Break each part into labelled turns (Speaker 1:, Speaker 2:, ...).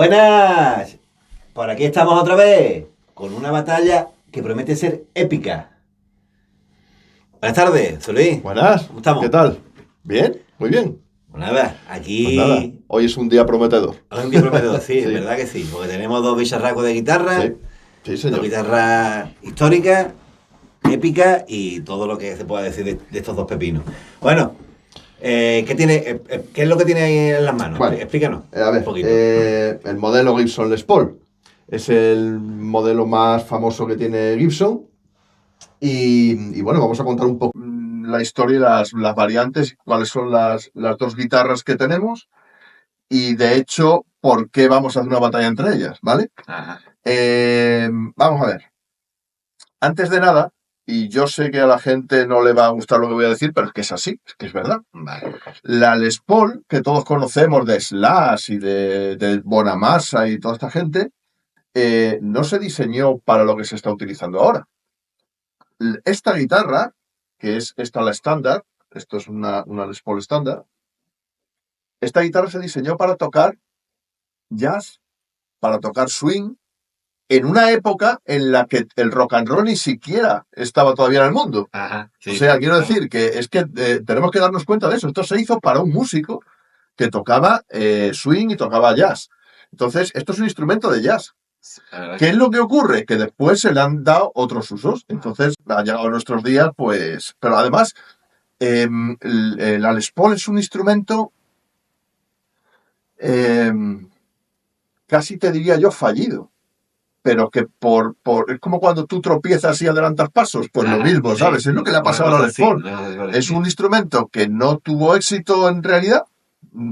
Speaker 1: Buenas, por aquí estamos otra vez, con una batalla que promete ser épica. Buenas tardes, soy Luis.
Speaker 2: Buenas,
Speaker 1: ¿Cómo
Speaker 2: ¿qué
Speaker 1: estamos?
Speaker 2: tal? ¿Bien? Muy bien.
Speaker 1: Pues nada,
Speaker 2: Pues nada,
Speaker 1: aquí
Speaker 2: hoy es un día prometedor.
Speaker 1: hoy un día prometedor, sí, es
Speaker 2: Sí,
Speaker 1: verdad que sí, porque tenemos dos bicharracos de guitarra,
Speaker 2: sí, sí,
Speaker 1: dos
Speaker 2: señor.
Speaker 1: guitarras históricas, épicas y todo lo que se pueda decir de estos dos pepinos. Bueno, ¿qué es lo que tiene ahí en las manos?
Speaker 2: Bueno,
Speaker 1: Explícanos
Speaker 2: a
Speaker 1: un
Speaker 2: ver,
Speaker 1: poquito.
Speaker 2: el modelo Gibson Les Paul es el modelo más famoso que tiene Gibson. Y bueno, vamos a contar un poco la historia y las variantes, cuáles son las dos guitarras que tenemos y de hecho, por qué vamos a hacer una batalla entre ellas, ¿vale?
Speaker 1: Ajá.
Speaker 2: Vamos a ver. Antes de nada, y yo sé que a la gente no le va a gustar lo que voy a decir, pero es que es así, es que es verdad.
Speaker 1: Vale.
Speaker 2: La Les Paul, que todos conocemos de Slash y de Bonamassa y toda esta gente, no se diseñó para lo que se está utilizando ahora. Esta guitarra, que es esta la estándar, esto es una Les Paul estándar, esta guitarra se diseñó para tocar jazz, para tocar swing, en una época en la que el rock and roll ni siquiera estaba todavía en el mundo.
Speaker 1: Ajá,
Speaker 2: O
Speaker 1: sí,
Speaker 2: sea,
Speaker 1: sí,
Speaker 2: quiero
Speaker 1: claro.
Speaker 2: decir que es que tenemos que darnos cuenta de eso. Esto se hizo para un músico que tocaba swing y tocaba jazz. Entonces, esto es un instrumento de jazz.
Speaker 1: La verdad
Speaker 2: ¿Qué
Speaker 1: que
Speaker 2: es lo que ocurre? Que después se le han dado otros usos. Entonces, ha llegado a nuestros días, pues... Pero además, la Les Paul es un instrumento eh, casi te diría yo fallido. Pero que es como cuando tú tropiezas y adelantas pasos, pues lo
Speaker 1: ajá,
Speaker 2: mismo,
Speaker 1: sí,
Speaker 2: ¿sabes? Es lo que le ha
Speaker 1: una
Speaker 2: pasado a la
Speaker 1: cosa
Speaker 2: Les
Speaker 1: así,
Speaker 2: Paul.
Speaker 1: una cosa así
Speaker 2: Es un
Speaker 1: parecida.
Speaker 2: instrumento que no tuvo éxito en realidad,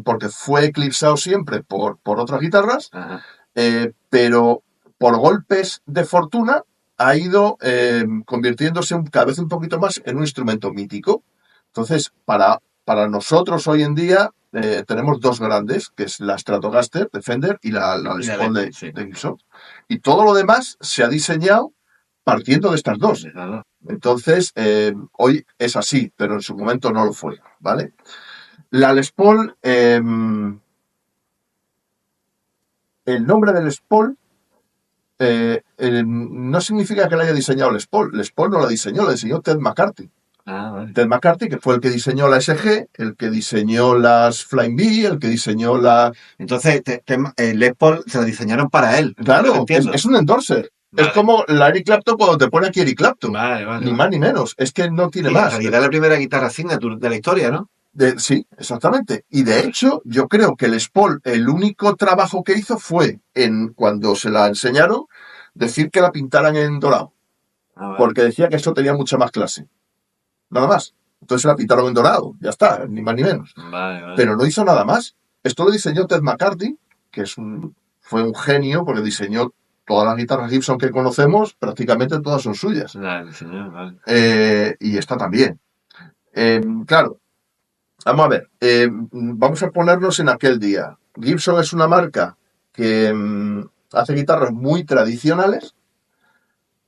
Speaker 2: porque fue eclipsado siempre por otras guitarras,
Speaker 1: Ajá.
Speaker 2: pero por golpes de fortuna ha ido convirtiéndose cada vez un poquito más en un instrumento mítico. Entonces, para nosotros hoy en día tenemos dos grandes, que es la Stratocaster de Fender y la
Speaker 1: Y
Speaker 2: Les
Speaker 1: la
Speaker 2: Paul
Speaker 1: Les Paul, sí.
Speaker 2: de Gibson. Y todo lo demás se ha diseñado partiendo de estas dos.
Speaker 1: De esas dos.
Speaker 2: Entonces, hoy es así, pero en su momento no lo fue, ¿vale? La Les Paul, el nombre de Les Paul no significa que la haya diseñado Les Paul. Les Paul no la diseñó, la diseñó Ted McCarthy.
Speaker 1: Ah, vale.
Speaker 2: Ted McCarthy, que fue el que diseñó la SG, el que diseñó las Flying V, el que diseñó la...
Speaker 1: Entonces, Les Paul se lo diseñaron para él, por lo que
Speaker 2: Claro,
Speaker 1: entiendo.
Speaker 2: es un endorser. Es
Speaker 1: Vale,
Speaker 2: como la Eric Clapton cuando te pone aquí Eric Clapton.
Speaker 1: vale, vale,
Speaker 2: Ni
Speaker 1: vale.
Speaker 2: más ni menos. Es que no tiene
Speaker 1: Sí, en
Speaker 2: más.
Speaker 1: realidad es la primera guitarra signature de la historia, ¿no?
Speaker 2: Sí, exactamente. Y de hecho, yo creo que Les Paul, el único trabajo que hizo fue, cuando se la enseñaron, decir que la pintaran en dorado.
Speaker 1: Ah, vale.
Speaker 2: Porque decía que eso tenía mucha más clase. Nada más. Entonces se la pintaron en dorado. Ya está, ni más ni menos.
Speaker 1: Vale, vale.
Speaker 2: Pero no hizo nada más. Esto lo diseñó Ted McCarthy, que fue un genio porque diseñó todas las guitarras Gibson que conocemos, prácticamente todas son suyas.
Speaker 1: La diseñó, vale.
Speaker 2: Y esta también. Claro, vamos a ver, vamos a ponernos en aquel día. Gibson es una marca que hace guitarras muy tradicionales.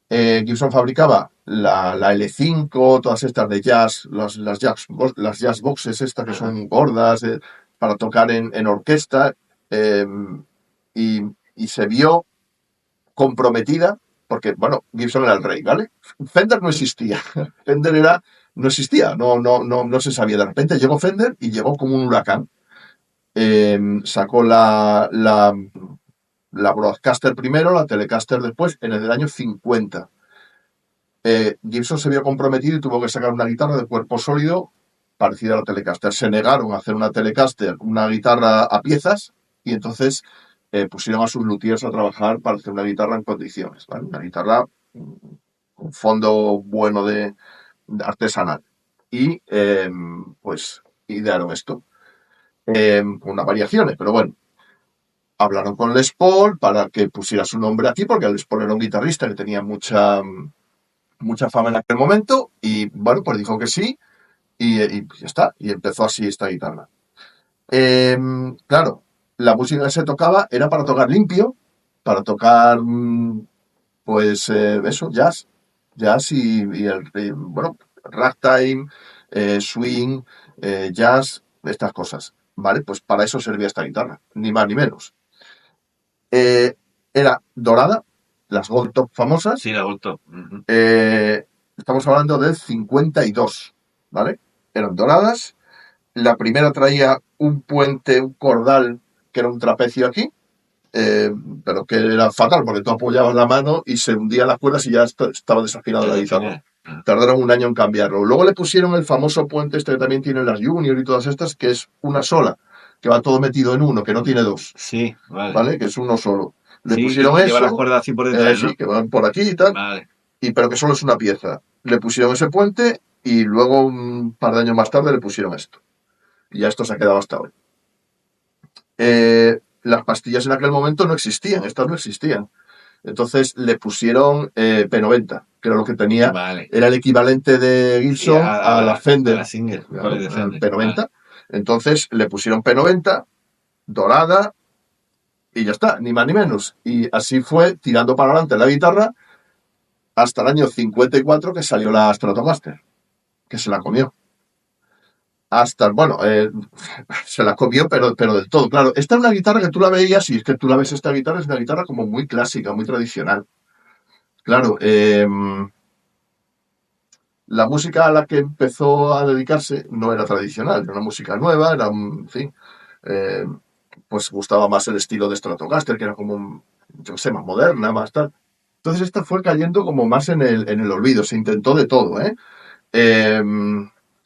Speaker 2: Gibson fabricaba la L5, todas estas de jazz, las jazz boxes estas que
Speaker 1: Ajá.
Speaker 2: son gordas, para tocar en orquesta, eh, y se vio comprometida, porque, bueno, Gibson era el rey, ¿vale? Fender no existía. Fender no existía, no se sabía. De repente llegó Fender y llegó como un huracán. Sacó la Broadcaster primero, la Telecaster después, en el año 50. Gibson se vio comprometido y tuvo que sacar una guitarra de cuerpo sólido parecida a la Telecaster. Se negaron a hacer una Telecaster, una guitarra a piezas, y entonces pusieron a sus luthiers a trabajar para hacer una guitarra en condiciones, ¿vale? Una guitarra con fondo bueno de artesanal. Y pues idearon esto, con unas variaciones, pero bueno. Hablaron con Les Paul para que pusiera su nombre aquí, porque Les Paul era un guitarrista que tenía mucha fama en aquel momento, y bueno, pues dijo que sí, y pues ya está, y empezó así esta guitarra. Claro, la música que se tocaba era para tocar limpio, para tocar, pues eso, jazz bueno, ragtime, swing, jazz, estas cosas, ¿vale? Pues para eso servía esta guitarra, ni más ni menos. Era dorada, las Gold Top famosas.
Speaker 3: Sí, la Gold. Uh-huh.
Speaker 2: Estamos hablando del 52, ¿vale? Eran doradas. La primera traía un puente, un cordal, que era un trapecio aquí, pero que era fatal, porque tú apoyabas la mano y se hundían las cuerdas y ya estaba desafinada la guitarra. Tardaron un año en cambiarlo. Luego le pusieron el famoso puente este que también tienen las Junior y todas estas, que es una sola, que va todo metido en uno, que no tiene dos.
Speaker 3: Sí, vale.
Speaker 2: ¿Vale? Que es uno solo. Le
Speaker 3: sí,
Speaker 2: pusieron eso.
Speaker 3: Lleva las cuerdas así por detrás, ¿no?
Speaker 2: Sí, que van por aquí y tal.
Speaker 3: Vale.
Speaker 2: Pero que solo es una pieza. Le pusieron ese puente y luego un par de años más tarde le pusieron esto. Y ya esto se ha quedado hasta hoy. Las pastillas en aquel momento no existían, estas no existían. Entonces le pusieron P90, que era lo que tenía,
Speaker 3: vale.
Speaker 2: Era el equivalente de Gibson a la Fender,
Speaker 3: a la Singer,
Speaker 2: claro,
Speaker 3: de Fender.
Speaker 2: P90. Vale. Entonces le pusieron P90, dorada, y ya está, ni más ni menos. Y así fue tirando para adelante la guitarra hasta el año 54 que salió la Stratocaster, que se la comió. Hasta, bueno, se la comió, pero del todo, claro. Esta es una guitarra que tú la veías, y es que tú la ves, esta guitarra es una guitarra como muy clásica, muy tradicional. Claro, la música a la que empezó a dedicarse no era tradicional, era una música nueva, era, en fin, pues gustaba más el estilo de Stratocaster, que era como, yo qué sé, más moderna, más tal. Entonces esta fue cayendo como más en el olvido, se intentó de todo,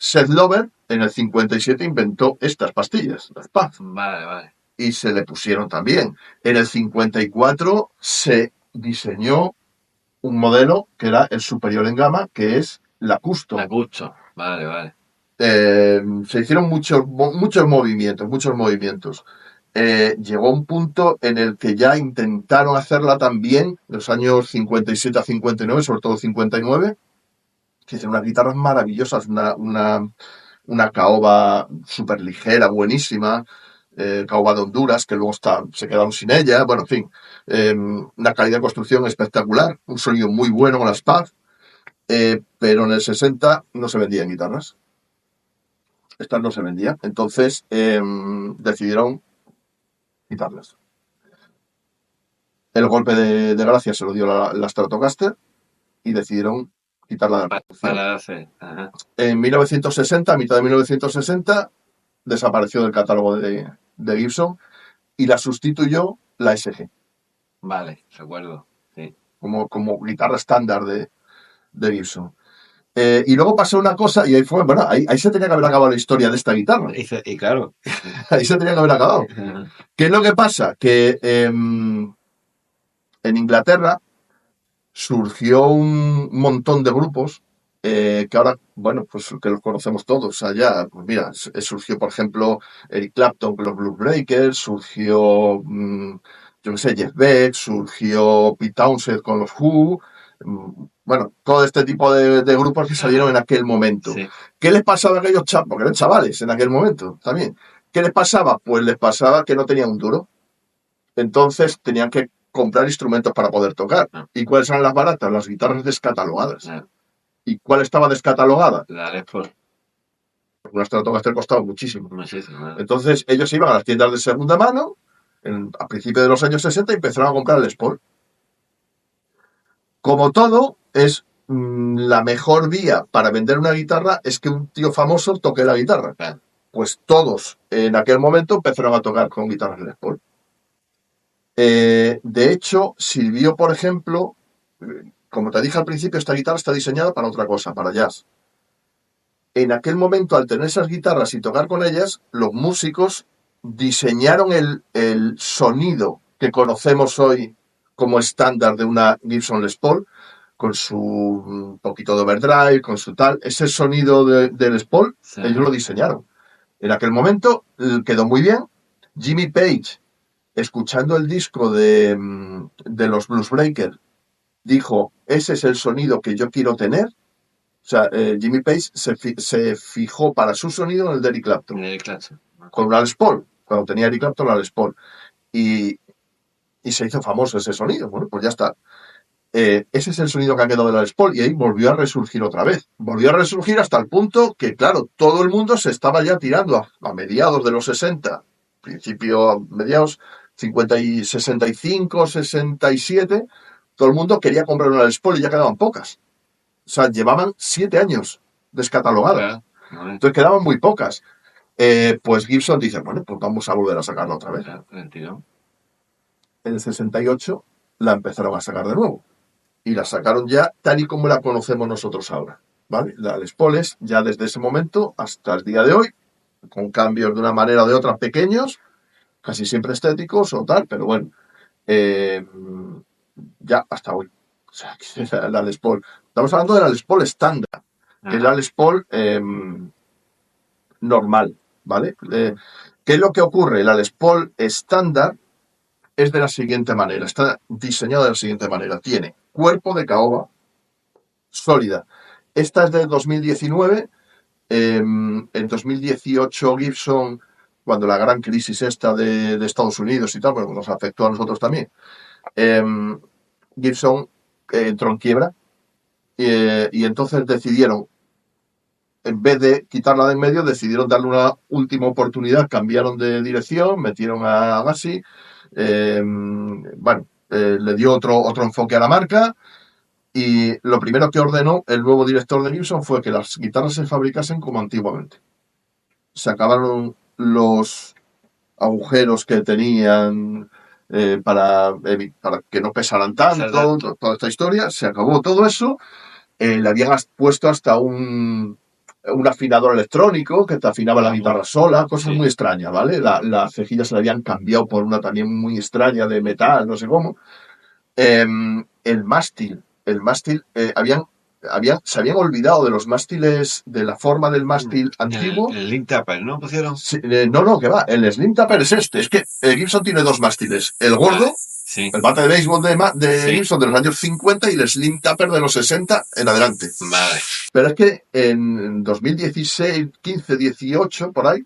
Speaker 2: Seth Lover en el 57 inventó estas pastillas, las PAF.
Speaker 3: Vale.
Speaker 2: Y se le pusieron también. En el 54 se diseñó un modelo que era el superior en gama, que es la Custom.
Speaker 3: La Custom, vale.
Speaker 2: Se hicieron muchos movimientos. Llegó un punto en el que ya intentaron hacerla también, en los años 57 a 59, sobre todo 59, que hicieron unas guitarras maravillosas, una caoba súper ligera, buenísima, caoba de Honduras, que luego se quedaron sin ella, bueno, en fin, una calidad de construcción espectacular, un sonido muy bueno con las PAF, pero en el 60 no se vendían guitarras. Estas no se vendían, entonces decidieron quitarlas. El golpe de gracia se lo dio la Stratocaster y decidieron quitarla de la producción. En 1960, a mitad de 1960, desapareció del catálogo de Gibson y la sustituyó la SG.
Speaker 3: Vale, recuerdo. Sí.
Speaker 2: Como guitarra estándar de Gibson. Y luego pasó una cosa, y ahí fue, bueno, ahí se tenía que haber acabado la historia de esta guitarra.
Speaker 3: Y claro.
Speaker 2: Ahí se tenía que haber acabado. ¿Qué es lo que pasa? Que en Inglaterra surgió un montón de grupos que ahora, bueno, pues que los conocemos todos allá. Pues mira, surgió, por ejemplo, Eric Clapton con los Blues Breakers, surgió, yo qué sé, Jeff Beck, surgió Pete Townshend con los Who, bueno, todo este tipo de grupos que salieron en aquel momento.
Speaker 3: Sí.
Speaker 2: ¿Qué les pasaba a aquellos chavos? Porque eran chavales en aquel momento también. ¿Qué les pasaba? Pues les pasaba que no tenían un duro. Entonces tenían que comprar instrumentos para poder tocar. ¿Y cuáles eran las baratas? Las guitarras descatalogadas. ¿Y cuál estaba descatalogada?
Speaker 3: La Les Paul.
Speaker 2: Una Stratocaster costaba muchísimo. Entonces ellos iban a las tiendas de segunda mano a principios de los años 60 y empezaron a comprar el Les Paul. Como todo, es la mejor vía para vender una guitarra es que un tío famoso toque la guitarra. Pues todos en aquel momento empezaron a tocar con guitarras Les Paul. De hecho, sirvió, por ejemplo, como te dije al principio, esta guitarra está diseñada para otra cosa, para jazz. En aquel momento, al tener esas guitarras y tocar con ellas, los músicos diseñaron el sonido que conocemos hoy como estándar de una Gibson Les Paul, con su poquito de overdrive, con su tal. Ese sonido de Les Paul, sí, ellos lo diseñaron. En aquel momento quedó muy bien. Jimmy Page, escuchando el disco de los Blues Breakers, dijo, ese es el sonido que yo quiero tener. O sea, Jimmy Page se fijó para su sonido en el de Eric Clapton. Con una Les Paul. Cuando tenía Eric Clapton, la Les Paul. Y se hizo famoso ese sonido. Bueno, pues ya está. Ese es el sonido que ha quedado de la Les Paul. Y ahí volvió a resurgir otra vez. Volvió a resurgir hasta el punto que, claro, todo el mundo se estaba ya tirando a mediados de los 60, mediados, 65, 67, todo el mundo quería comprar una Les Paul y ya quedaban pocas. O sea, llevaban 7 años descatalogadas.
Speaker 3: Claro, vale.
Speaker 2: Entonces quedaban muy pocas. Pues Gibson dice, bueno, pues vamos a volver a sacarla otra vez.
Speaker 3: Claro, sentido.
Speaker 2: En el 68 la empezaron a sacar de nuevo. Y la sacaron ya tal y como la conocemos nosotros ahora. ¿Vale? La Les Paul es ya desde ese momento hasta el día de hoy, con cambios de una manera o de otra pequeños, casi siempre estéticos o tal, pero bueno, ya hasta hoy. O sea, que la Les Paul. Estamos hablando de la Les Paul estándar, que es la Les Paul normal, ¿vale? ¿Qué es lo que ocurre? La Les Paul estándar es de la siguiente manera, está diseñada de la siguiente manera. Tiene cuerpo de caoba sólida. Esta es de 2019. En 2018 Gibson, cuando la gran crisis esta de Estados Unidos y tal, bueno, nos afectó a nosotros también, Gibson entró en quiebra y entonces decidieron, en vez de quitarla de en medio, decidieron darle una última oportunidad, cambiaron de dirección, metieron a Agassi, le dio otro enfoque a la marca. Y lo primero que ordenó el nuevo director de Gibson fue que las guitarras se fabricasen como antiguamente. Se acabaron los agujeros que tenían para que no pesaran tanto, toda esta historia. Se acabó todo eso. Le habían puesto hasta un afinador electrónico que te afinaba la guitarra sola, cosas muy extrañas, ¿vale? Las cejillas se le habían cambiado por una también muy extraña de metal, no sé cómo. El mástil, se habían olvidado de los mástiles, de la forma del mástil antiguo.
Speaker 3: El Link Tapper, ¿no? ¿Pusieron?
Speaker 2: Sí, no, que va. El Slim Tapper es este. Es que Gibson tiene dos mástiles. El gordo,
Speaker 3: sí.
Speaker 2: El bate de béisbol de Gibson de los años 50 y el Slim Tapper de los 60 en adelante.
Speaker 3: Vale.
Speaker 2: Pero es que en 2016, 15, 18, por ahí,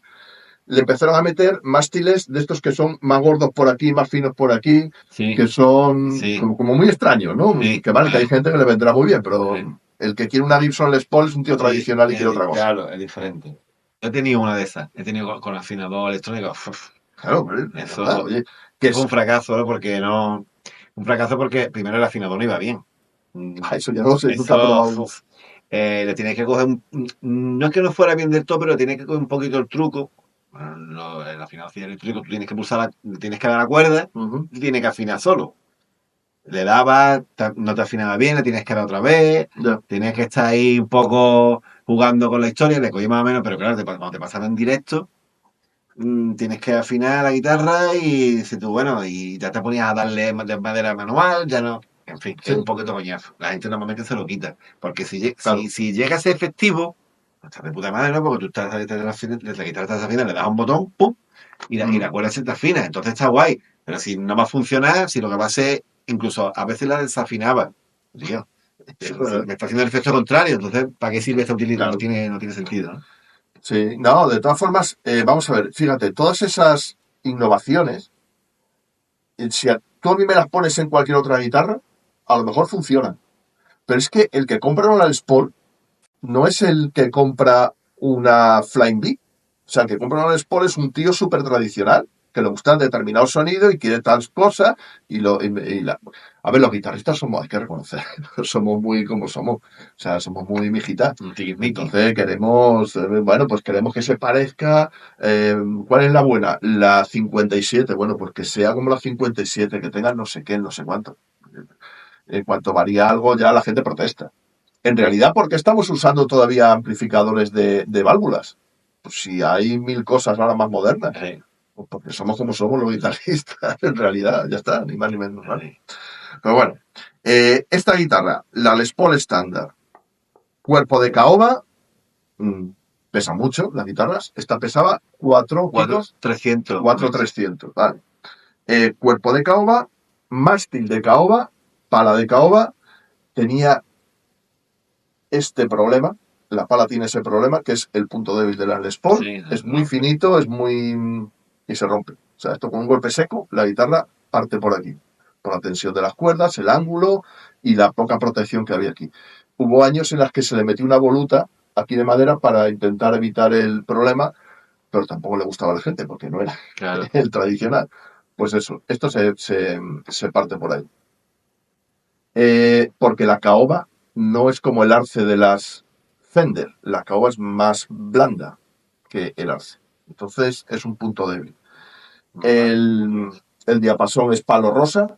Speaker 2: le empezaron a meter mástiles de estos que son más gordos por aquí, más finos por aquí, que son como muy extraños, ¿no? Que vale, que hay gente que le vendrá muy bien, pero el que quiere una Gibson Les Paul es un tío tradicional y quiere otra cosa.
Speaker 3: Claro, es diferente. Yo he tenido una de esas, he tenido con afinador electrónico.
Speaker 2: Claro,
Speaker 3: eso
Speaker 2: oye, que
Speaker 3: fue un fracaso, ¿no? Porque no. Un fracaso porque primero el afinador no iba bien.
Speaker 2: Eso ya no sé, nunca he probado.
Speaker 3: Le tienes que coger no es que no fuera bien del todo, pero tienes que coger un poquito el truco. El afinador eléctrico, tú tienes que pulsar, tienes que dar la cuerda, y tienes que afinar solo. Le dabas, no te afinaba bien, le tienes que dar otra vez, tienes que estar ahí un poco jugando con la historia, le cogí más o menos, pero claro, cuando te pasan en directo, tienes que afinar la guitarra y dices tú, bueno, y ya te ponías a darle de madera manual, ya no. En fin, es un poquito coñazo. La gente normalmente se lo quita. Porque si llega a ser efectivo, está de puta madre, ¿no? Porque tú estás desde la guitarra estás afinando, le das un botón, pum, y la cuerda se te afina. Entonces está guay. Pero si no va a funcionar, si lo que va a ser, incluso a veces la desafinaba. Tío, me está haciendo el efecto contrario. Entonces, ¿para qué sirve esta utilidad? No tiene sentido, ¿no?
Speaker 2: Sí, no, de todas formas, vamos a ver, fíjate, todas esas innovaciones, si tú a mí me las pones en cualquier otra guitarra, a lo mejor funcionan. Pero es que el que compra una Les Paul no es el que compra una Flying V. O sea, el que compra una Les Paul es un tío súper tradicional, que le gusta determinado sonido y quiere tal cosa. A ver, los guitarristas somos, hay que reconocer, somos muy como somos. O sea, somos muy mijitas. Entonces queremos, pues queremos que se parezca. ¿Cuál es la buena? La 57. Bueno, pues que sea como la 57, que tenga no sé qué, no sé cuánto. En cuanto varía algo, ya la gente protesta. En realidad, ¿por qué estamos usando todavía amplificadores de válvulas? Pues si hay 1000 cosas ahora más modernas.
Speaker 3: Sí.
Speaker 2: Pues porque somos como somos los guitarristas, en realidad, ya está, ni más ni menos. ¿Vale? Pero bueno, esta guitarra, la Les Paul estándar, cuerpo de caoba, pesa mucho las guitarras. Esta pesaba 4 kilos.
Speaker 3: 300.
Speaker 2: 4,300, vale. Cuerpo de caoba, mástil de caoba, pala de caoba, tenía este problema, la pala tiene ese problema, que es el punto débil de la Les Paul, es muy finito, y se rompe. O sea, esto con un golpe seco, la guitarra parte por aquí, por la tensión de las cuerdas, el ángulo y la poca protección que había aquí. Hubo años en las que se le metió una voluta aquí de madera para intentar evitar el problema, pero tampoco le gustaba a la gente porque no era el tradicional. Pues eso, esto se parte por ahí. Porque la caoba no es como el arce de las Fender. La caoba es más blanda que el arce. Entonces es un punto débil. El diapasón es palo rosa,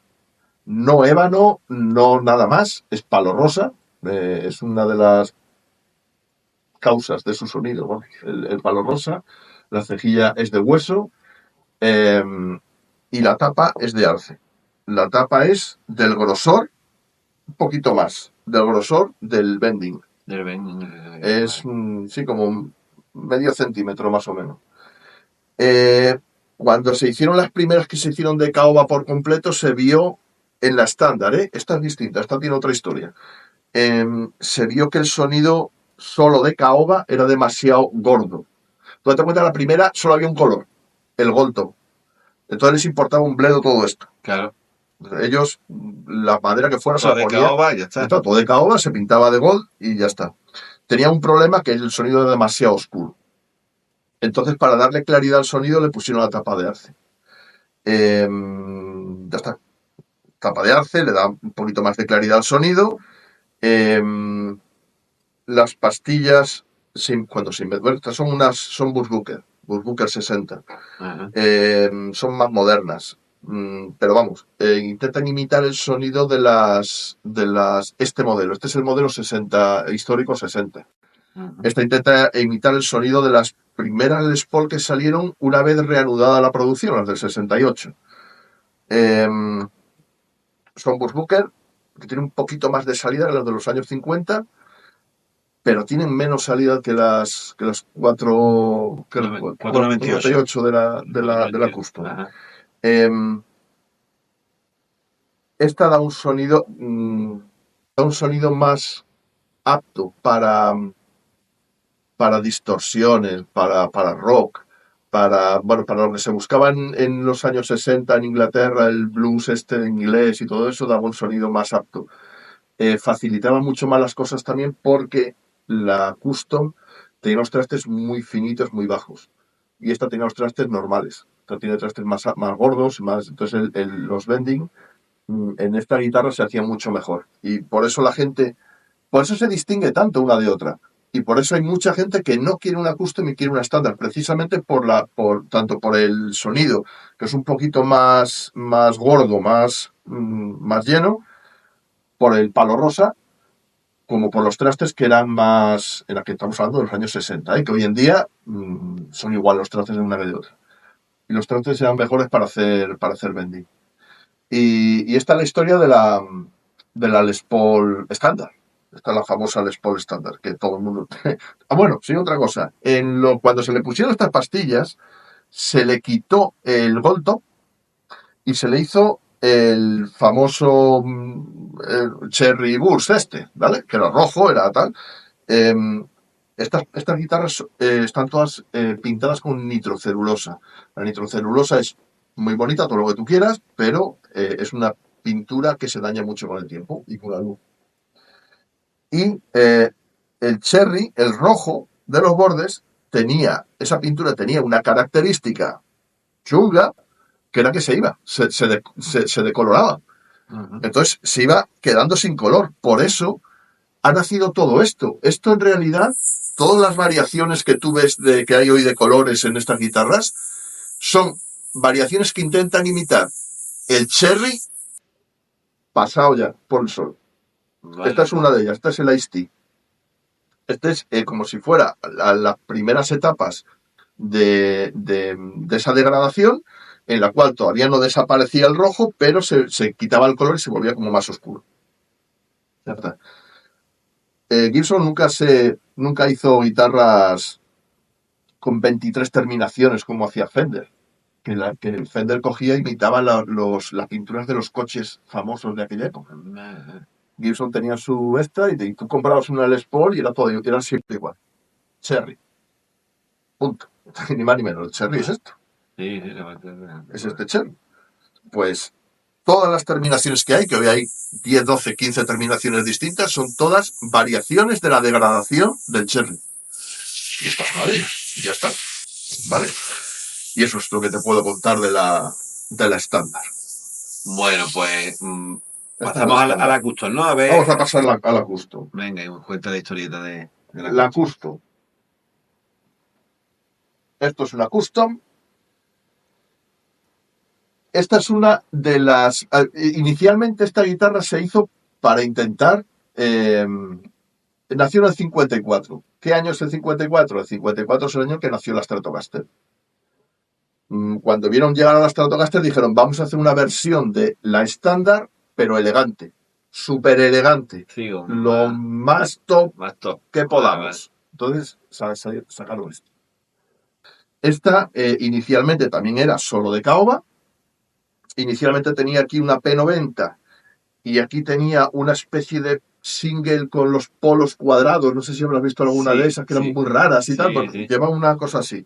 Speaker 2: no ébano, no nada más, es palo rosa. Es una de las causas de su sonido, ¿no? El palo rosa. La cejilla es de hueso y la tapa es de arce. La tapa es del grosor, un poquito más, del grosor del bending. Es, sí, como medio centímetro más o menos. Cuando se hicieron las primeras que se hicieron de caoba por completo, se vio en la estándar, esta es distinta, esta tiene otra historia. Se vio que el sonido solo de caoba era demasiado gordo. Tú te das cuenta, la primera solo había un color, el gold top. Entonces les importaba un bledo todo esto.
Speaker 3: Claro.
Speaker 2: Ellos, la madera que fuera,
Speaker 3: Todo
Speaker 2: se la
Speaker 3: de
Speaker 2: ponía.
Speaker 3: caoba y ya está.
Speaker 2: Todo de caoba, se pintaba de gold y ya está. Tenía un problema, que el sonido era demasiado oscuro. Entonces, para darle claridad al sonido, le pusieron la tapa de arce. Ya está. Tapa de arce, le da un poquito más de claridad al sonido. Las pastillas, cuando se inventan, estas son Bushbooker 60. Son más modernas. Pero vamos, intentan imitar el sonido de las este modelo. Este es el modelo 60, histórico 60. Esta intenta imitar el sonido de las primeras Les Paul que salieron una vez reanudada la producción, las del 68. Son Bushbooker, que tienen un poquito más de salida que las de los años 50, pero tienen menos salida que las 498 de la Custom. Esta da un sonido más apto para distorsiones, para rock, para lo que se buscaba en los años 60 en Inglaterra, el blues inglés y todo eso, daba un sonido más apto. Facilitaba mucho más las cosas también porque la Custom tenía unos trastes muy finitos, muy bajos. Y esta tenía los trastes normales. Esta tiene trastes más gordos, entonces los bending en esta guitarra se hacía mucho mejor. Y por eso por eso se distingue tanto una de otra. Y por eso hay mucha gente que no quiere una custom y quiere una estándar, precisamente tanto por el sonido, que es un poquito más gordo, más lleno, por el palo rosa, como por los trastes que eran más, en la que estamos hablando de los años 60, que hoy en día son igual los trastes de una que de otra. Y los trastes eran mejores para hacer bending. Y esta es la historia de la Les Paul estándar. Esta es la famosa Les Paul estándar, que todo el mundo... bueno, sí, otra cosa. Cuando se le pusieron estas pastillas, se le quitó el gold top y se le hizo el famoso Cherry Burst ¿vale? Que era rojo, era tal. Estas guitarras están todas pintadas con nitrocelulosa. La nitrocelulosa es muy bonita, todo lo que tú quieras, pero es una pintura que se daña mucho con el tiempo y con la luz. Y el cherry, el rojo de los bordes, esa pintura tenía una característica chunga, que era que se decoloraba. Entonces se iba quedando sin color. Por eso ha nacido todo esto. Esto en realidad, todas las variaciones que tú ves que hay hoy de colores en estas guitarras, son variaciones que intentan imitar el cherry pasado ya por el sol. Vale. Esta es una de ellas, esta es el Ice Tea. Este es como si fuera las primeras etapas de esa degradación, en la cual todavía no desaparecía el rojo, pero se quitaba el color y se volvía como más oscuro. Ya está. Gibson nunca hizo guitarras con 23 terminaciones como hacía Fender. Que el Fender cogía e imitaba las pinturas de los coches famosos de aquella época. Gibson tenía su y tú comprabas una Les Paul y era siempre igual. Cherry. Punto. Ni más ni menos. El Cherry es esto.
Speaker 3: Sí,
Speaker 2: es este Cherry. Pues todas las terminaciones que hay, que hoy hay 10, 12, 15 terminaciones distintas, son todas variaciones de la degradación del Cherry. Y está, vale, ya está. Vale. Y eso es lo que te puedo contar de la de la estándar.
Speaker 3: Bueno, pues
Speaker 2: Esta
Speaker 3: pasamos
Speaker 2: es la
Speaker 3: a la custom, ¿no? A ver.
Speaker 2: Vamos a pasar a la custom.
Speaker 3: Venga, y cuenta la historieta de
Speaker 2: La custom. Esto es una custom. Esta es una de las... Inicialmente esta guitarra se hizo para intentar... nació en el 54. ¿Qué año es el 54? El 54 es el año que nació la Stratocaster. Cuando vieron llegar a la Stratocaster dijeron, vamos a hacer una versión de la estándar, pero elegante. Súper elegante.
Speaker 3: Sí,
Speaker 2: lo más top que podamos.
Speaker 3: Vale.
Speaker 2: Entonces sacaron esto. Esta inicialmente también era solo de caoba. Inicialmente tenía aquí una P90 y aquí tenía una especie de single con los polos cuadrados. No sé si habrás visto alguna de esas que eran muy raras y tal. Bueno, lleva una cosa así.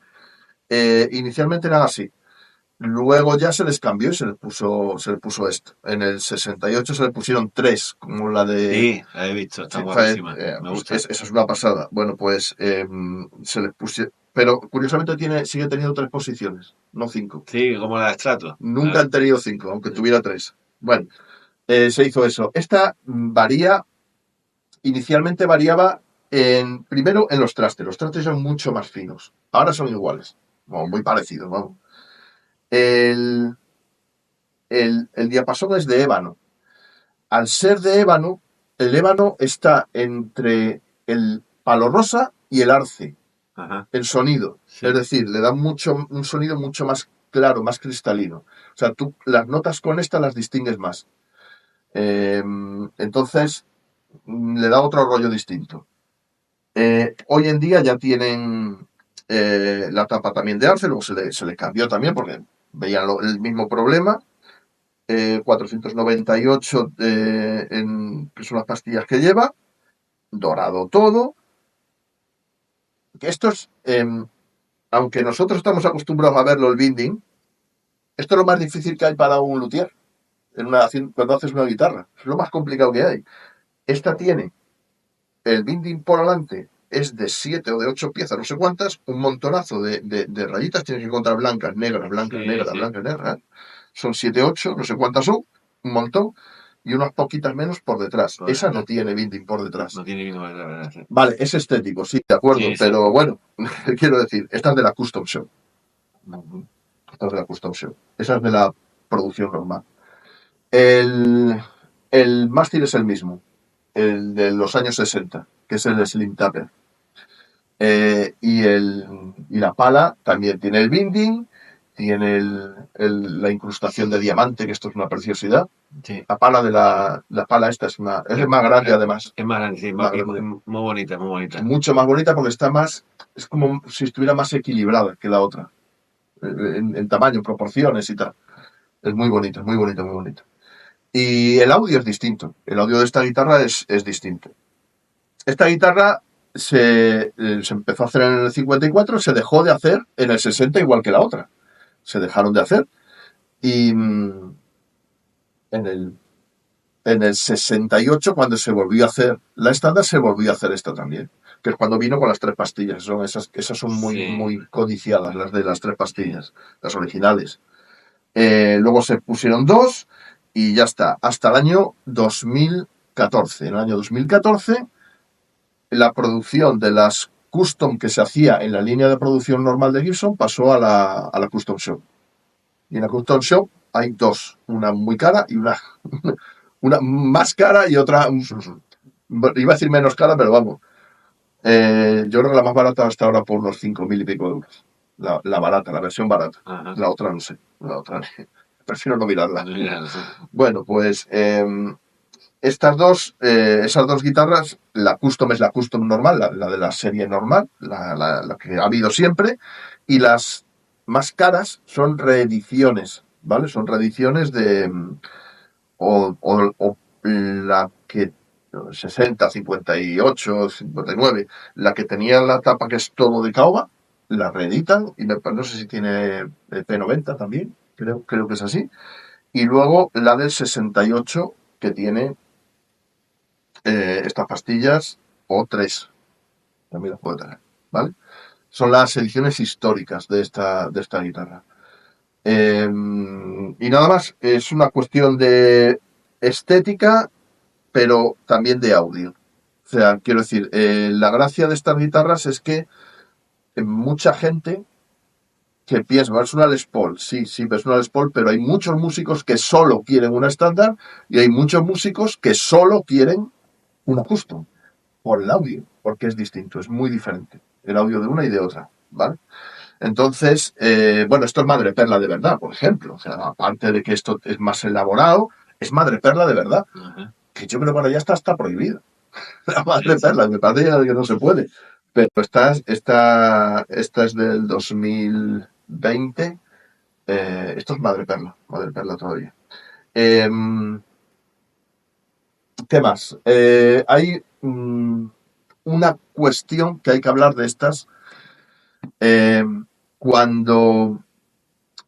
Speaker 2: Inicialmente eran así. Luego ya se les cambió y se les puso esto. En el 68 se le pusieron 3, como la de...
Speaker 3: Sí, la he visto, está guapísima. Me gusta.
Speaker 2: Esa es una pasada. Bueno, pues se les pusieron... Pero curiosamente sigue teniendo 3 posiciones, no 5.
Speaker 3: Sí, como la de Strato.
Speaker 2: Nunca han tenido 5, aunque tuviera 3. Bueno, se hizo eso. Esta inicialmente variaba primero en los trastes. Los trastes son mucho más finos. Ahora son iguales, muy parecidos, vamos. El diapasón es de ébano. Al ser de ébano, el ébano está entre el palo rosa y el arce.
Speaker 3: Ajá.
Speaker 2: El sonido. Sí. Es decir, le da un sonido mucho más claro, más cristalino. O sea, tú las notas con esta las distingues más. Entonces, le da otro rollo distinto. Hoy en día ya tienen la tapa también de arce, luego se le cambió también porque veían el mismo problema. 498 que son las pastillas que lleva, dorado todo. Esto es, aunque nosotros estamos acostumbrados a verlo el binding, esto es lo más difícil que hay para un luthier cuando haces una guitarra. Es lo más complicado que hay. Esta tiene el binding por delante, es de 7 o de 8 piezas, no sé cuántas, un montonazo de rayitas, tienes que encontrar blancas, negras, blancas, negras, blancas, negras. Son 7, 8, no sé cuántas son, un montón, y unas poquitas menos por detrás. Esa no tiene binding por detrás.
Speaker 3: No tiene binding por detrás, ¿verdad?
Speaker 2: Vale, es estético, sí, de acuerdo, pero bueno, quiero decir, esta es de la Custom Show. Esta es de la Custom Show. Esa es de la producción normal. El mástil es el mismo, el de los años 60, que es el Slim Tapper. Y la pala también tiene el binding, tiene la incrustación de diamante, que esto es una preciosidad. Sí. La pala esta es más grande además.
Speaker 3: Es más grande, sí, muy bonita, muy bonita.
Speaker 2: Mucho más bonita porque es como si estuviera más equilibrada que la otra. En tamaño, proporciones y tal. Es muy bonita, muy bonita, muy bonita. Y el audio es distinto. El audio de esta guitarra es distinto. Esta guitarra se empezó a hacer en el 54, se dejó de hacer en el 60 igual que la otra. Se dejaron de hacer. Y en el 68, cuando se volvió a hacer la estándar, se volvió a hacer esta también. Que es cuando vino con las 3 pastillas. Esas son muy codiciadas, las de las 3 pastillas, las originales. Luego se pusieron 2 y ya está. Hasta el año 2014. En el año 2014, la producción de las custom que se hacía en la línea de producción normal de Gibson pasó a la Custom Shop. Y en la Custom Shop hay 2, una muy cara y una más cara y otra, iba a decir menos cara, pero vamos. Yo creo que la más barata hasta ahora por unos 5.000 y pico euros. La barata, la versión barata. Ajá. La otra no sé. La otra prefiero no mirarla. Bueno, pues esas dos guitarras, la custom es la custom normal, la de la serie normal, la que ha habido siempre, y las más caras son reediciones, ¿vale? Son reediciones de o la que 60, 58, 59, la que tenía la tapa que es todo de caoba, la reeditan y no sé si tiene P90 también, creo que es así. Y luego la del 68 que tiene estas pastillas o 3. También las puedo tener, ¿vale? Son las ediciones históricas de esta guitarra. Y nada más, es una cuestión de estética, pero también de audio. O sea, quiero decir, la gracia de estas guitarras es que mucha gente que piensa, es una Les Paul, sí, es una Les Paul, pero hay muchos músicos que solo quieren una estándar y hay muchos músicos que solo quieren una custom, por el audio, porque es distinto, es muy diferente el audio de una y de otra, ¿vale? Entonces, bueno, esto es madreperla de verdad, por ejemplo. O sea, aparte de que esto es más elaborado, es madreperla de verdad.
Speaker 3: Ajá.
Speaker 2: Que yo creo que bueno, ya está prohibido. La madreperla, me parece ya que no se puede. Pero esta es del 2020. Esto es madreperla todavía. ¿Qué más? Hay una cuestión que hay que hablar de estas. Cuando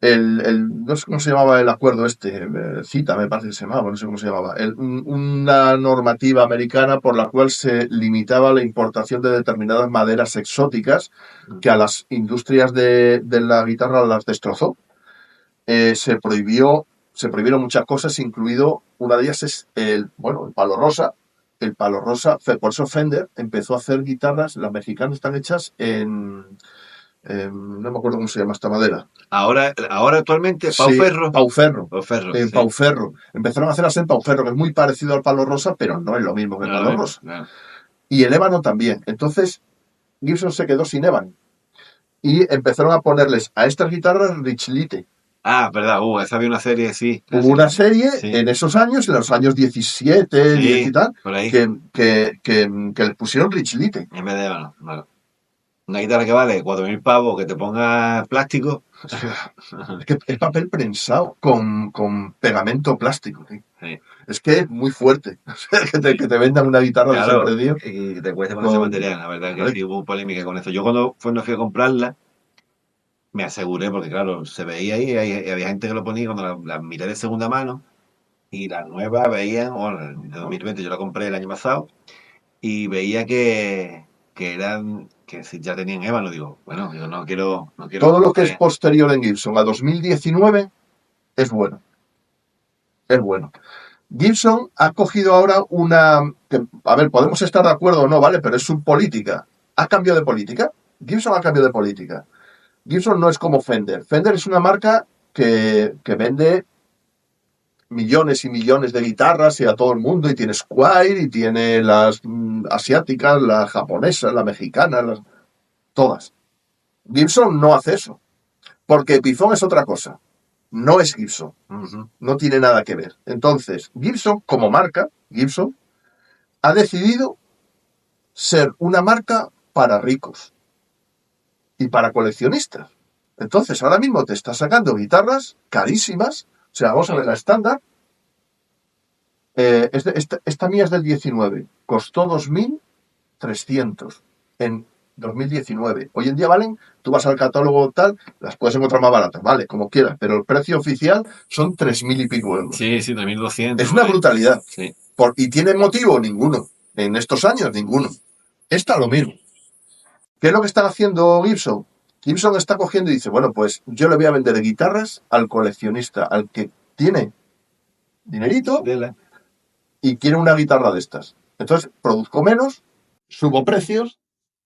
Speaker 2: no sé cómo se llamaba el acuerdo CITA me parece que se llamaba, no sé cómo se llamaba, una normativa americana por la cual se limitaba la importación de determinadas maderas exóticas que a las industrias de la guitarra las destrozó. Se prohibieron muchas cosas, incluido una de ellas es el palo rosa. El palo rosa, por eso Fender empezó a hacer guitarras, las mexicanas están hechas no me acuerdo cómo se llama esta madera.
Speaker 3: Ahora actualmente,
Speaker 2: Sí,
Speaker 3: Pauferro.
Speaker 2: Pauferro.
Speaker 3: Pauferro,
Speaker 2: En
Speaker 3: sí.
Speaker 2: Pauferro. Empezaron a hacerlas en Pauferro, que es muy parecido al palo rosa, pero no es lo mismo que el palo rosa.
Speaker 3: No.
Speaker 2: Y el ébano también. Entonces, Gibson se quedó sin ébano. Y empezaron a ponerles a estas guitarras Richlite.
Speaker 3: Ah, verdad, esa había una serie, sí.
Speaker 2: Hubo una serie
Speaker 3: Sí.
Speaker 2: en esos años, en los años 17,
Speaker 3: Sí,
Speaker 2: 10 y tal,
Speaker 3: por ahí.
Speaker 2: que les pusieron Richlite.
Speaker 3: En vez de ébano, bueno. Una guitarra que vale 4.000 pavos, que te ponga plástico.
Speaker 2: Es que es papel prensado con pegamento plástico. ¿Sí?
Speaker 3: Sí.
Speaker 2: Es que es muy fuerte. que te vendan una guitarra
Speaker 3: Claro,
Speaker 2: de ese precio.
Speaker 3: y te cuesta con ese material, la verdad que sí hubo polémica con eso. Yo cuando fui a comprarla, me aseguré, porque claro, se veía ahí, había gente que lo ponía cuando la miré de segunda mano, y las nuevas veían, bueno, de 2020 yo la compré el año pasado, y veía que eran, que si ya tenían ébano, digo, bueno, digo, no quiero.
Speaker 2: Todo lo que es posterior en Gibson a 2019 es bueno. Es bueno. Gibson ha cogido ahora a ver, podemos estar de acuerdo o no, ¿vale? Pero es su política. ¿Ha cambiado de política? Gibson ha cambiado de política. Gibson no es como Fender. Fender es una marca que vende millones y millones de guitarras y a todo el mundo, y tiene Squier, y tiene las asiáticas, las japonesas, las mexicanas, todas. Gibson no hace eso, porque Epiphone es otra cosa. No es Gibson. No tiene nada que ver. Entonces, Gibson, como marca, Gibson, ha decidido ser una marca para ricos y para coleccionistas. Entonces, ahora mismo te está sacando guitarras carísimas. O sea, vamos a ver la estándar. Esta mía es del 19. Costó 2.300 en 2019. Hoy en día valen, tú vas al catálogo tal, las puedes encontrar más baratas, vale, como quieras, pero el precio oficial son 3.000 y pico euros.
Speaker 3: Sí, 3.200.
Speaker 2: Es una brutalidad.
Speaker 3: Sí.
Speaker 2: ¿Y tiene motivo? Ninguno. En estos años, ninguno. Esta lo mismo. ¿Qué es lo que está haciendo Gibson? Gibson está cogiendo y dice, bueno, pues yo le voy a vender guitarras al coleccionista, al que tiene dinerito y quiere una guitarra de estas. Entonces, produzco menos, subo precios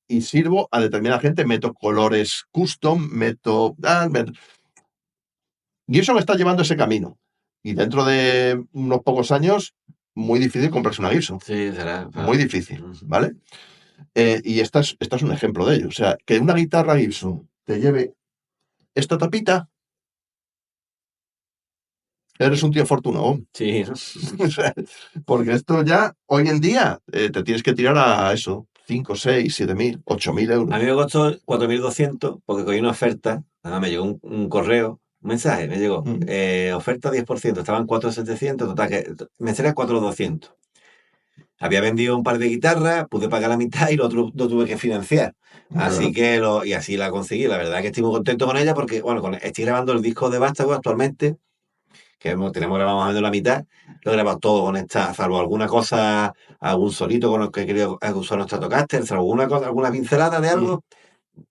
Speaker 2: y sirvo a determinada gente, meto colores custom, Gibson está llevando ese camino. Y dentro de unos pocos años, muy difícil comprarse una Gibson.
Speaker 3: Sí, será.
Speaker 2: Muy difícil, ¿vale? Y esta es un ejemplo de ello. O sea, que una guitarra Gibson te lleve esta tapita, eres un tío afortunado.
Speaker 3: Sí.
Speaker 2: Porque esto ya, hoy en día, te tienes que tirar a eso, 5, 6, 7.000, 8.000 euros.
Speaker 3: A mí me costó 4.200 porque cogí una oferta. Me llegó un correo, un mensaje, me llegó. Oferta 10%, estaban 4.700, total, que me será 4.200. Había vendido un par de guitarras, pude pagar la mitad y lo otro lo tuve que financiar. Así que y así la conseguí. La verdad que estoy muy contento con ella porque, bueno, estoy grabando el disco de Vástago actualmente, que tenemos grabado más o menos la mitad. Lo he grabado todo con esta, salvo alguna cosa, algún solito con el que quería usar nuestra Stratocaster, salvo alguna cosa, alguna pincelada de algo.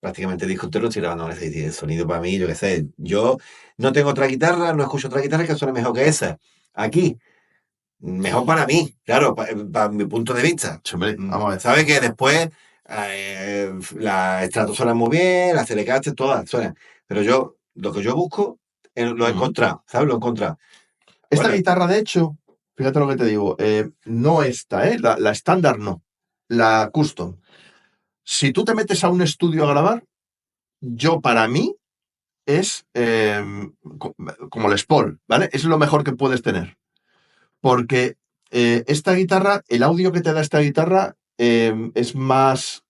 Speaker 3: prácticamente disco entero estoy grabando con ese. Y el sonido para mí, yo qué sé, yo no tengo otra guitarra, no escucho otra guitarra que suene mejor que esa. Aquí, mejor para mí, claro, para mi punto de vista.
Speaker 2: Hombre, vamos a ver.
Speaker 3: ¿Sabes que después la Strato suena muy bien, las Telecaster, todas suenan? Pero yo, lo que yo busco, lo he encontrado, ¿sabes? Lo he encontrado.
Speaker 2: Esta
Speaker 3: Bueno,
Speaker 2: guitarra, de hecho, fíjate lo que te digo, no esta, la estándar no, la custom. Si tú te metes a un estudio a grabar, yo para mí es como Les Paul, ¿vale? Es lo mejor que puedes tener. Porque esta guitarra, el audio que te da esta guitarra es más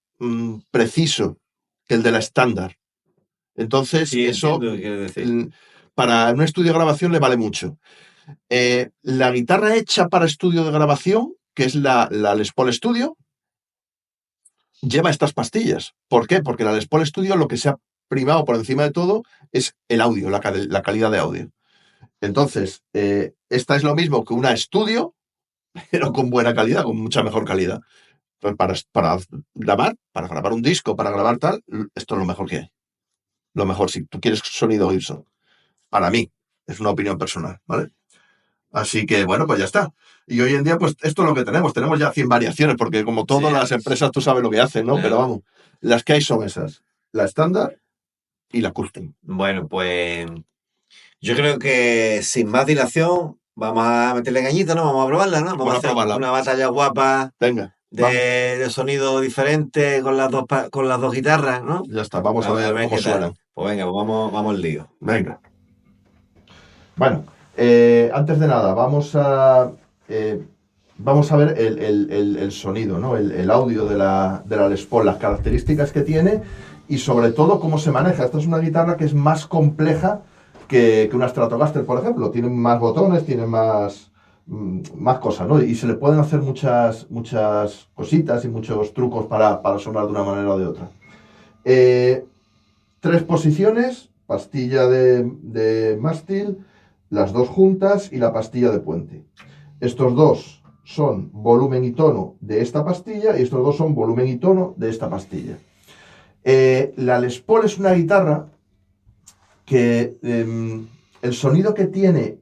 Speaker 2: preciso que el de la estándar. Entonces,
Speaker 3: sí,
Speaker 2: eso
Speaker 3: entiendo lo que quieres decir.
Speaker 2: para un estudio de grabación le vale mucho. La guitarra hecha para estudio de grabación, que es la Les Paul Studio, lleva estas pastillas. ¿Por qué? Porque la Les Paul Studio lo que se ha primado por encima de todo es el audio, la calidad de audio. Entonces, esta es lo mismo que una estudio, pero con buena calidad, con mucha mejor calidad. Para grabar un disco, para grabar tal, esto es lo mejor que hay. Lo mejor, si tú quieres sonido Gibson. Para mí, es una opinión personal, ¿vale? Así que, bueno, pues ya está. Y hoy en día, pues esto es lo que tenemos. Tenemos ya 100 variaciones, porque como todas las empresas, tú sabes lo que hacen, ¿no? Pero vamos, las que hay son esas. La estándar y la custom.
Speaker 3: Bueno, pues yo creo que sin más dilación vamos a meterle cañita, ¿no? Vamos a probarla, ¿no? Vamos a hacer
Speaker 2: probarla.
Speaker 3: una batalla guapa
Speaker 2: Venga,
Speaker 3: de sonido diferente con las dos guitarras, ¿no?
Speaker 2: ya está. Vamos a ver cómo
Speaker 3: qué tal.
Speaker 2: suenan.
Speaker 3: Pues venga, pues vamos al lío.
Speaker 2: Venga. Bueno, antes de nada, vamos a ver el sonido, ¿no? El audio de la Les Paul, las características que tiene y sobre todo cómo se maneja. Esta es una guitarra que es más compleja que una Stratocaster, por ejemplo. Tiene más botones, tiene más cosas, ¿no? Y se le pueden hacer muchas cositas y muchos trucos para sonar de una manera o de otra. 3 posiciones, pastilla de mástil, las dos juntas y la pastilla de puente. Estos dos son volumen y tono de esta pastilla y estos dos son volumen y tono de esta pastilla. La Les Paul es una guitarra que el sonido que tiene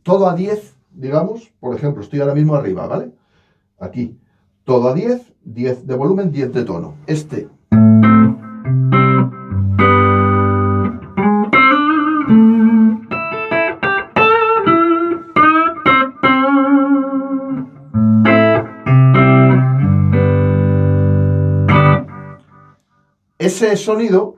Speaker 2: todo a 10, digamos, por ejemplo, estoy ahora mismo arriba, ¿vale? Aquí, todo a 10, 10 de volumen, 10 de tono. Ese sonido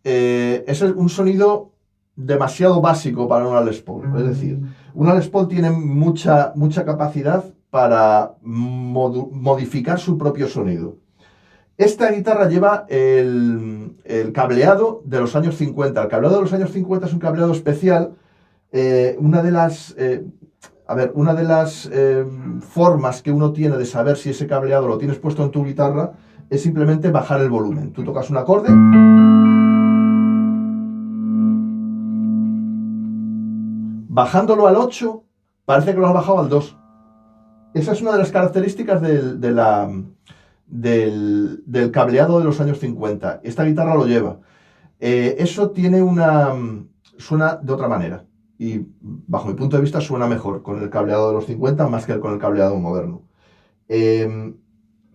Speaker 2: es un sonido demasiado básico para una Les Paul. Es decir, una Les Paul tiene mucha capacidad para modificar su propio sonido. Esta guitarra lleva el cableado de los años 50. El cableado de los años 50 es un cableado especial. Una de las formas que uno tiene de saber si ese cableado lo tienes puesto en tu guitarra es simplemente bajar el volumen. Tú tocas un acorde, bajándolo al 8, parece que lo has bajado al 2. Esa es una de las características del cableado de los años 50. Esta guitarra lo lleva. Eso suena de otra manera. Y bajo mi punto de vista suena mejor con el cableado de los 50 más que con el cableado moderno.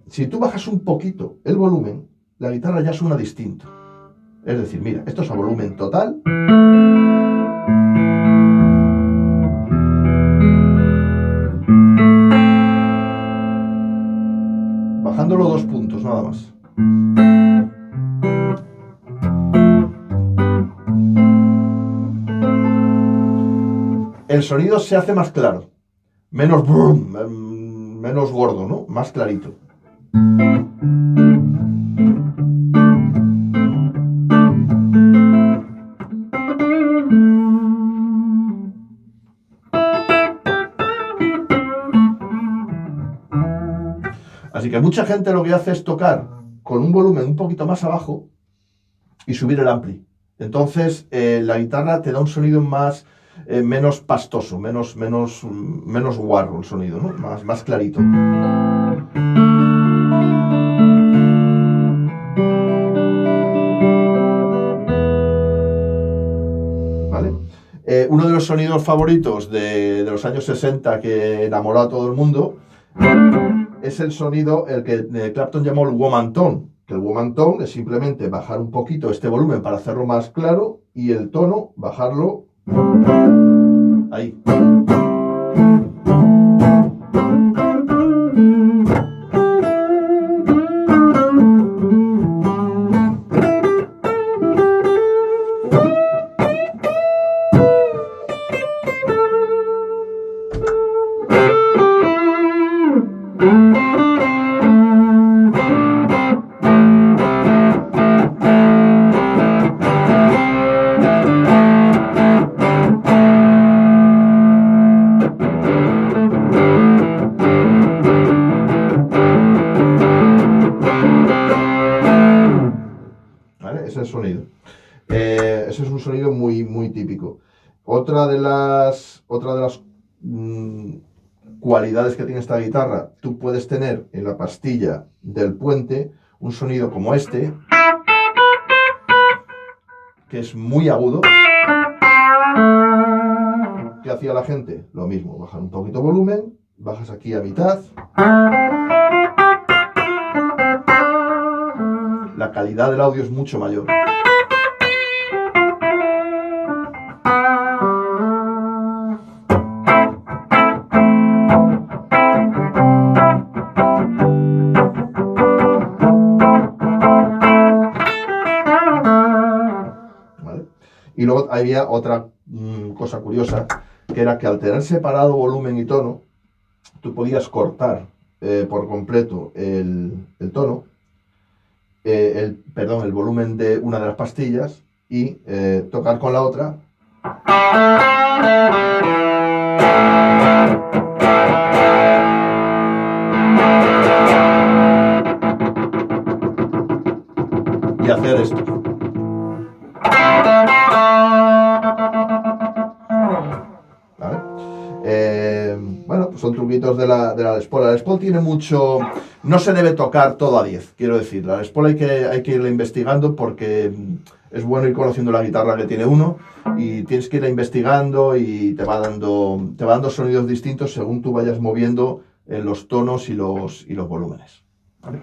Speaker 2: Si tú bajas un poquito el volumen, la guitarra ya suena distinto. Es decir, mira, esto es a volumen total. Bajándolo 2 puntos, nada más. El sonido se hace más claro. Menos brum, menos gordo, ¿no? Más clarito. Así que mucha gente lo que hace es tocar con un volumen un poquito más abajo y subir el ampli. Entonces la guitarra te da un sonido menos pastoso, menos guarro el sonido, ¿no? Más clarito. sonidos favoritos de los años 60 que enamoró a todo el mundo es el sonido, el que Clapton llamó el woman tone, que el woman tone es simplemente bajar un poquito este volumen para hacerlo más claro y el tono bajarlo ahí. ¿Vale? Ese es el sonido. Ese es un sonido muy, muy típico. Otra de las cualidades que tiene esta guitarra, tú puedes tener en la pastilla del puente un sonido como este, que es muy agudo. ¿Qué hacía la gente? Lo mismo, bajar un poquito volumen, bajas aquí a mitad. La calidad del audio es mucho mayor. ¿Vale? Y luego había otra cosa curiosa, que era que al tener separado volumen y tono, tú podías cortar por completo el tono, el volumen de una de las pastillas y tocar con la otra. Y hacer esto. ¿Vale? Bueno, pues son truquitos de la Les Paul. La Les Paul tiene mucho... No se debe tocar todo a 10, quiero decir. La Les Paul hay que irla investigando porque es bueno ir conociendo la guitarra que tiene uno y tienes que irla investigando y te va dando sonidos distintos según tú vayas moviendo los tonos y los volúmenes. ¿Vale?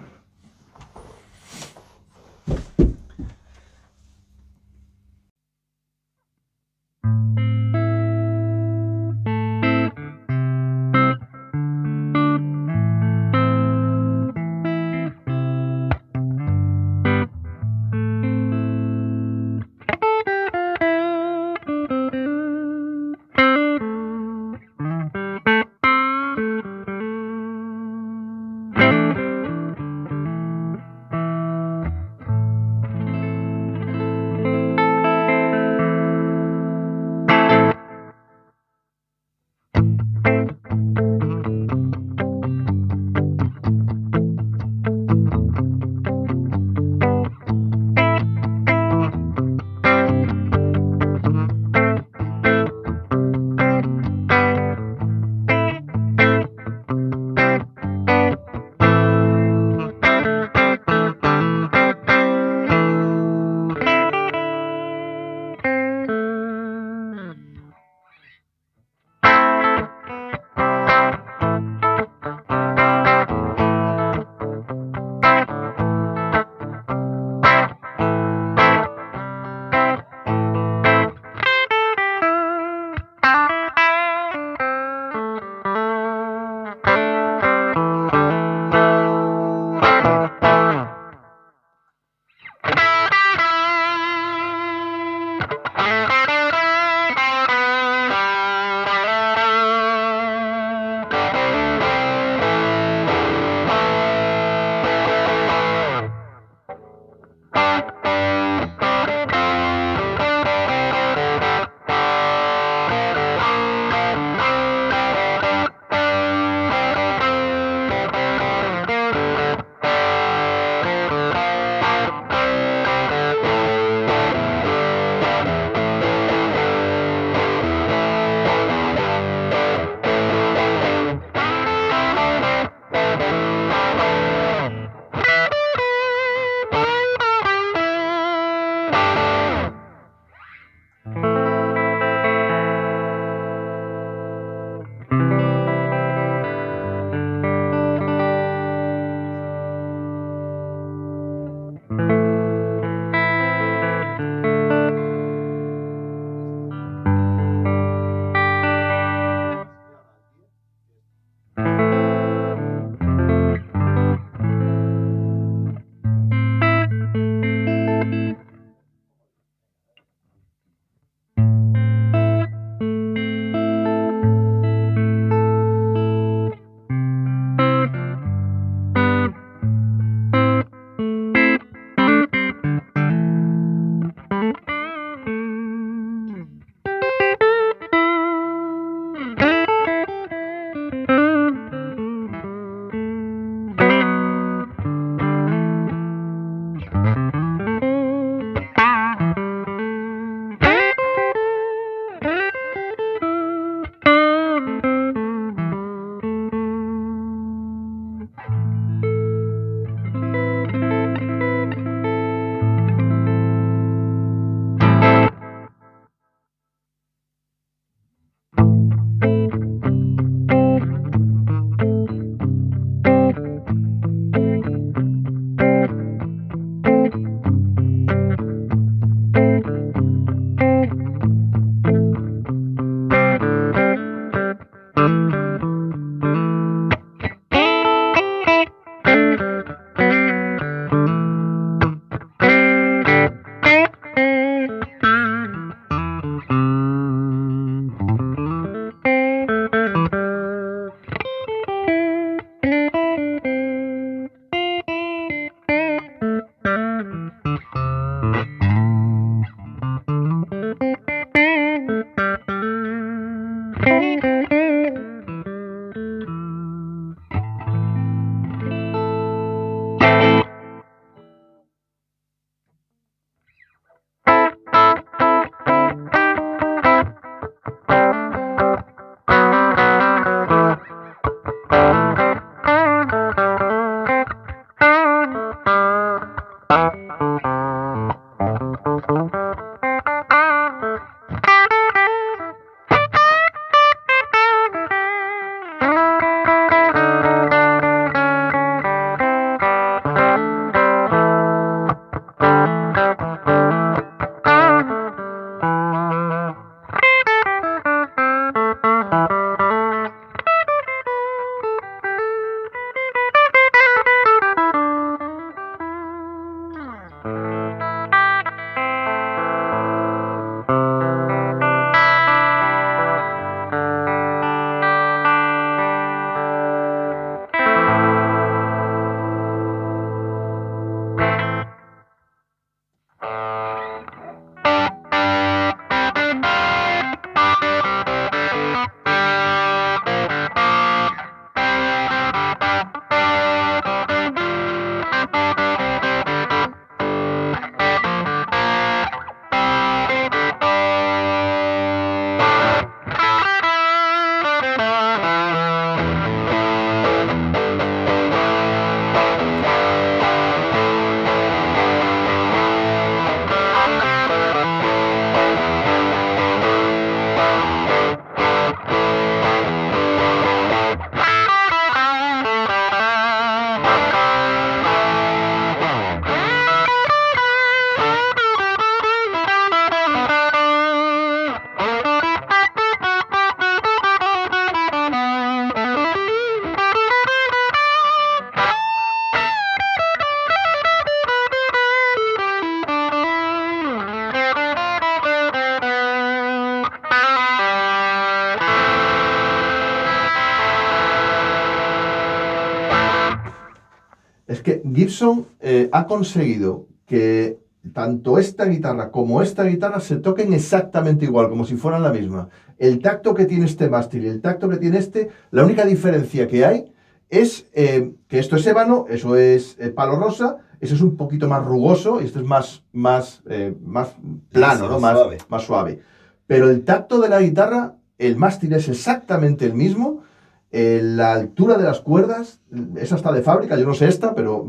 Speaker 2: Es que Gibson ha conseguido que tanto esta guitarra como esta guitarra se toquen exactamente igual, como si fueran la misma. El tacto que tiene este mástil y el tacto que tiene este, la única diferencia que hay es que esto es ébano, eso es palo rosa, eso es un poquito más rugoso y esto es más plano,
Speaker 1: Sí,
Speaker 2: ¿no?
Speaker 1: suave.
Speaker 2: Más suave. Pero el tacto de la guitarra, el mástil es exactamente el mismo. La altura de las cuerdas, esa está de fábrica, yo no sé esta, pero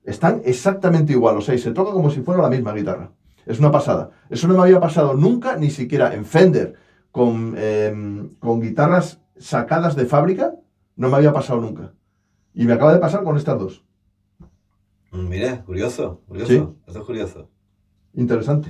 Speaker 2: están exactamente igual, o sea, y se toca como si fuera la misma guitarra. Es una pasada. Eso no me había pasado nunca, ni siquiera en Fender, con guitarras sacadas de fábrica, no me había pasado nunca. Y me acaba de pasar con estas dos.
Speaker 1: Mira, curioso.
Speaker 2: Sí.
Speaker 1: Esto es curioso.
Speaker 2: Interesante.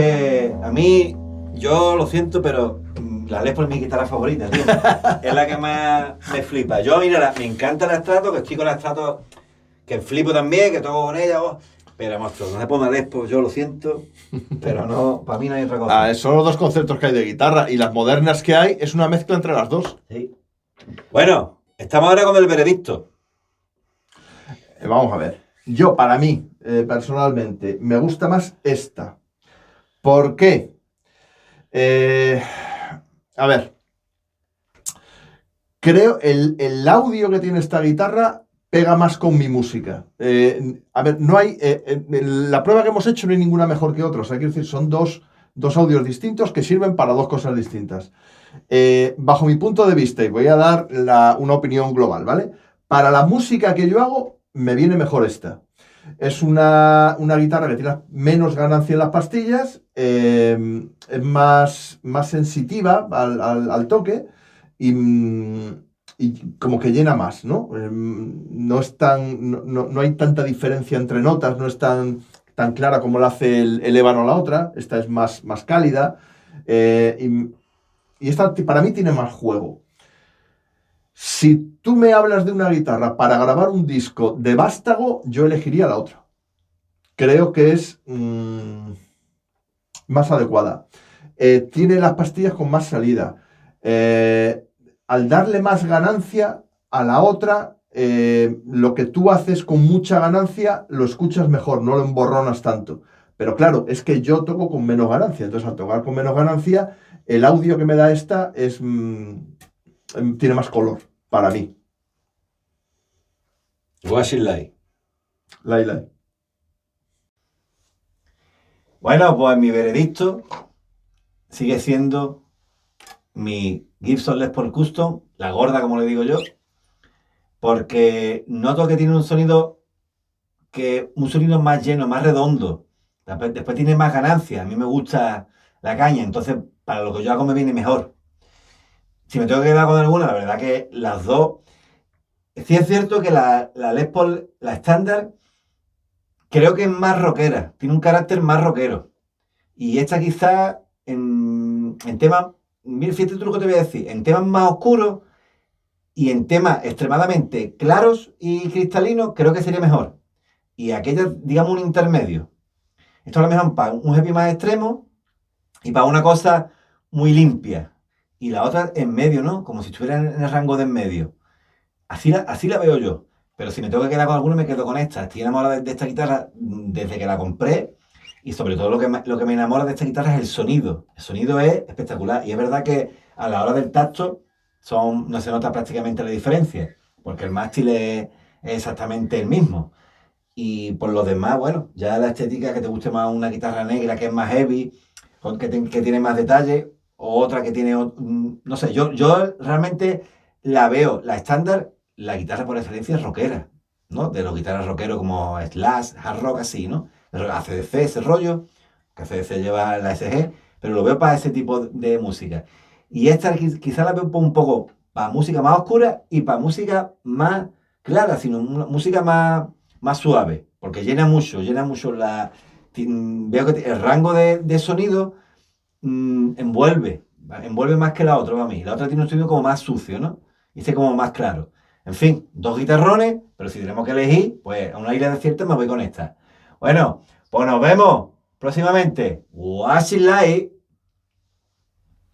Speaker 1: que a mí, yo lo siento, pero la Les Paul es mi guitarra favorita, tío. Es la que más me flipa. Yo, mira, me encanta la Strato, que estoy con la Strato, que flipo también, que toco con ella, pero monstruo, no se pone la Les Paul, yo lo siento, pero no, para mí no hay otra cosa.
Speaker 2: Son los dos conceptos que hay de guitarra, y las modernas que hay es una mezcla entre las dos.
Speaker 1: Sí. Bueno, estamos ahora con el veredicto.
Speaker 2: Vamos a ver. Yo, para mí, personalmente, me gusta más esta. ¿Por qué? A ver. Creo el audio que tiene esta guitarra pega más con mi música. A ver, no hay... en la prueba que hemos hecho no hay ninguna mejor que otra. O sea, quiero decir, son dos audios distintos que sirven para dos cosas distintas. Bajo mi punto de vista, y voy a dar una opinión global, ¿vale? Para la música que yo hago, me viene mejor esta. Es una guitarra que tiene menos ganancia en las pastillas, es más sensitiva al toque y como que llena más, ¿no? No hay tanta diferencia entre notas, no es tan clara como la hace el ébano a la otra. Esta es más cálida, y esta para mí tiene más juego. Si tú me hablas de una guitarra para grabar un disco de vástago, yo elegiría la otra. Creo que es más adecuada. Tiene las pastillas con más salida. Al darle más ganancia a la otra, lo que tú haces con mucha ganancia lo escuchas mejor, no lo emborronas tanto. Pero claro, es que yo toco con menos ganancia. Entonces, al tocar con menos ganancia, el audio que me da esta tiene más color para mí.
Speaker 1: Washing Light.
Speaker 2: Lai.
Speaker 1: Bueno, pues mi veredicto sigue siendo mi Gibson Les Paul Custom, la gorda como le digo yo, porque noto que tiene un sonido más lleno, más redondo. Después tiene más ganancia. A mí me gusta la caña, entonces para lo que yo hago me viene mejor. Si me tengo que quedar con alguna, la verdad que las dos. Sí es cierto que la Les Paul, la estándar, creo que es más rockera, tiene un carácter más rockero. Y esta quizás en temas, mira, fíjate tú lo que te voy a decir, en temas más oscuros y en temas extremadamente claros y cristalinos, creo que sería mejor. Y aquella, digamos, un intermedio. Esto a lo mejor para un heavy más extremo y para una cosa muy limpia. Y la otra en medio, ¿no? Como si estuviera en el rango de en medio. Así la veo yo. Pero si me tengo que quedar con alguno, me quedo con esta. Estoy enamorado de esta guitarra desde que la compré. Y sobre todo lo que me enamora de esta guitarra es el sonido. El sonido es espectacular. Y es verdad que a la hora del tacto no se nota prácticamente la diferencia. Porque el mástil es exactamente el mismo. Y por lo demás, bueno, ya la estética, que te guste más una guitarra negra que es más heavy, que tiene más detalle, o otra que tiene, no sé, yo realmente la veo, la estándar, la guitarra por excelencia es rockera, ¿no? De los guitarras rockeros como Slash, hard rock, así, ¿no? ACDC, ese rollo, que ACDC lleva la SG, pero lo veo para ese tipo de música. Y esta quizás la veo un poco para música más oscura y para música más clara, sino música más suave, porque llena mucho veo que el rango de sonido envuelve más que la otra para mí. La otra tiene un sonido como más sucio, ¿no? Y este como más claro. En fin, dos guitarrones, pero si tenemos que elegir, pues a una isla desierta me voy con esta. Bueno, pues nos vemos próximamente. Washing Light.